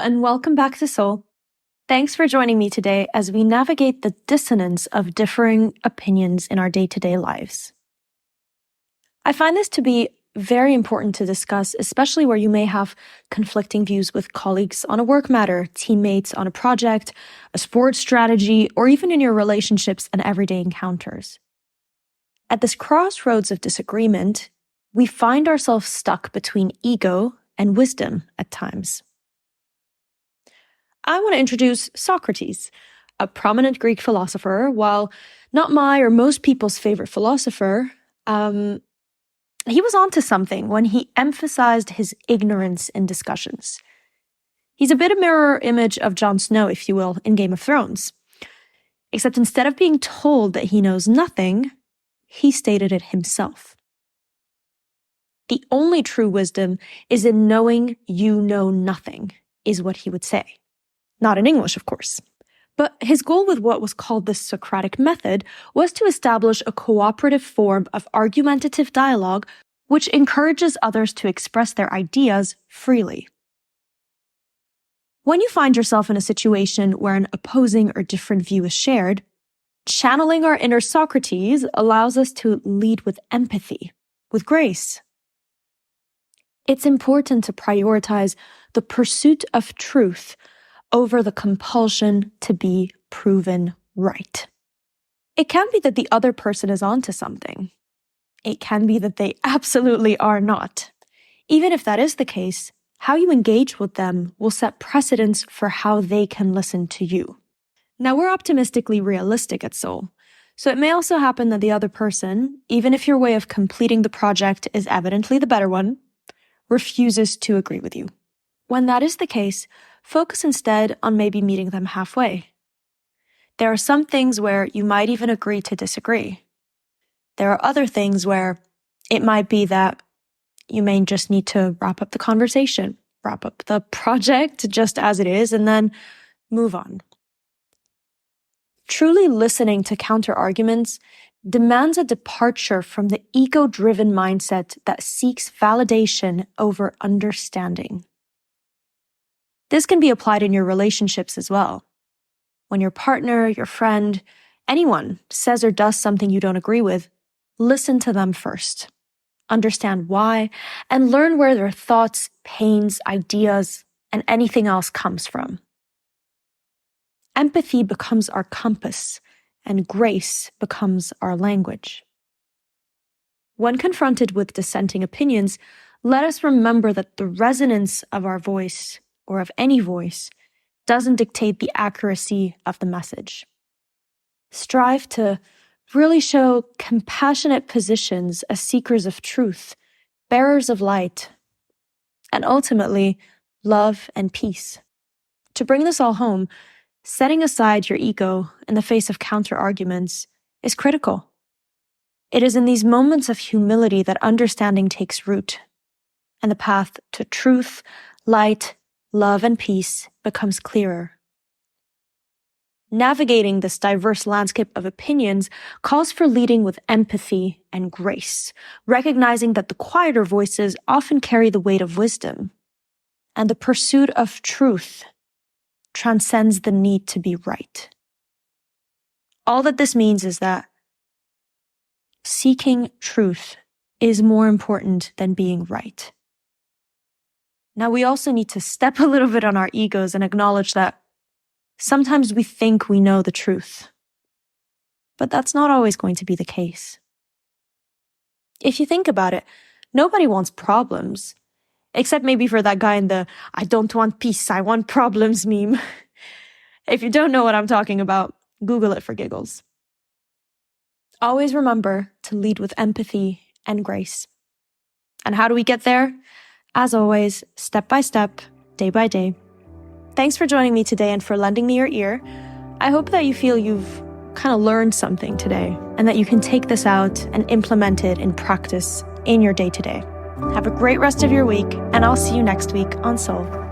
and welcome back to Soul. Thanks for joining me today as we navigate the dissonance of differing opinions in our day-to-day lives. I find this to be very important to discuss, especially where you may have conflicting views with colleagues on a work matter, teammates on a project, a sports strategy, or even in your relationships and everyday encounters. At this crossroads of disagreement, we find ourselves stuck between ego and wisdom at times. I want to introduce Socrates, a prominent Greek philosopher. While not my or most people's favorite philosopher, he was onto something when he emphasized his ignorance in discussions. He's a bit of a mirror image of Jon Snow, if you will, in Game of Thrones. Except instead of being told that he knows nothing, he stated it himself. The only true wisdom is in knowing you know nothing, is what he would say. Not in English, of course. But his goal with what was called the Socratic method was to establish a cooperative form of argumentative dialogue which encourages others to express their ideas freely. When you find yourself in a situation where an opposing or different view is shared, channeling our inner Socrates allows us to lead with empathy, with grace. It's important to prioritize the pursuit of truth over the compulsion to be proven right. It can be that the other person is onto something. It can be that they absolutely are not. Even if that is the case, how you engage with them will set precedents for how they can listen to you. Now, we're optimistically realistic at Soul, so it may also happen that the other person, even if your way of completing the project is evidently the better one, refuses to agree with you. When that is the case, focus instead on maybe meeting them halfway. There are some things where you might even agree to disagree. There are other things where it might be that you may just need to wrap up the conversation, wrap up the project just as it is, and then move on. Truly listening to counter-arguments demands a departure from the ego-driven mindset that seeks validation over understanding. This can be applied in your relationships as well. When your partner, your friend, anyone says or does something you don't agree with, listen to them first. Understand why, and learn where their thoughts, pains, ideas, and anything else comes from. Empathy becomes our compass, and grace becomes our language. When confronted with dissenting opinions, let us remember that the resonance of our voice, or of any voice, doesn't dictate the accuracy of the message. Strive to really show compassionate positions as seekers of truth, bearers of light, and ultimately, love and peace. To bring this all home, setting aside your ego in the face of counter-arguments is critical. It is in these moments of humility that understanding takes root, and the path to truth, light, love, and peace becomes clearer. Navigating this diverse landscape of opinions calls for leading with empathy and grace, recognizing that the quieter voices often carry the weight of wisdom, and the pursuit of truth transcends the need to be right. All that this means is that seeking truth is more important than being right. Now, we also need to step a little bit on our egos and acknowledge that sometimes we think we know the truth, but that's not always going to be the case. If you think about it, nobody wants problems, except maybe for that guy in the "I don't want peace, I want problems" meme. If you don't know what I'm talking about, Google it for giggles. Always remember to lead with empathy and grace. And how do we get there? As always, step by step, day by day. Thanks for joining me today and for lending me your ear. I hope that you feel you've kind of learned something today and that you can take this out and implement it in practice in your day-to-day. Have a great rest of your week, and I'll see you next week on Soul.